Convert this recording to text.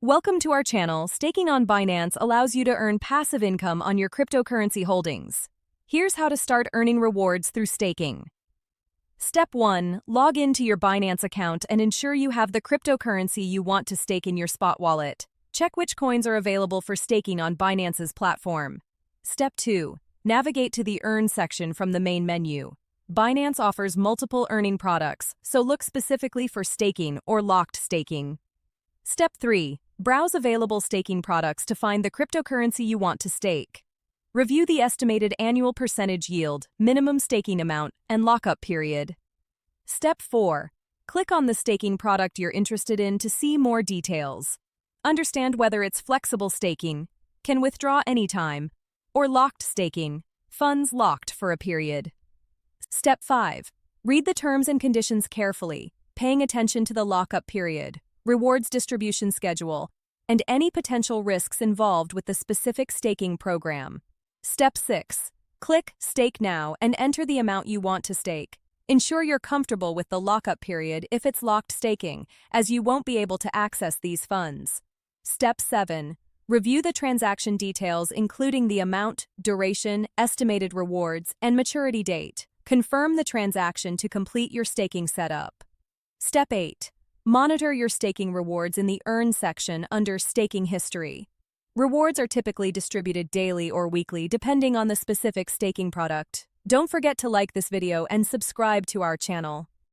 Welcome to our channel. Staking on Binance allows you to earn passive income on your cryptocurrency holdings. Here's how to start earning rewards through staking. Step 1. Log into your Binance account and ensure you have the cryptocurrency you want to stake in your spot wallet. Check which coins are available for staking on Binance's platform. Step 2. Navigate to the Earn section from the main menu. Binance offers multiple earning products, so look specifically for staking or locked staking. Step 3. Browse available staking products to find the cryptocurrency you want to stake. Review the estimated annual percentage yield, minimum staking amount, and lockup period. Step 4. Click on the staking product you're interested in to see more details. Understand whether it's flexible staking, can withdraw anytime, or locked staking, funds locked for a period. Step 5. Read the terms and conditions carefully, paying attention to the lockup period, rewards distribution schedule, and any potential risks involved with the specific staking program. Step 6. Click Stake Now and enter the amount you want to stake. Ensure you're comfortable with the lockup period if it's locked staking, as you won't be able to access these funds. Step 7. Review the transaction details including the amount, duration, estimated rewards, and maturity date. Confirm the transaction to complete your staking setup. Step 8. Monitor your staking rewards in the Earn section under Staking History. Rewards are typically distributed daily or weekly depending on the specific staking product. Don't forget to like this video and subscribe to our channel.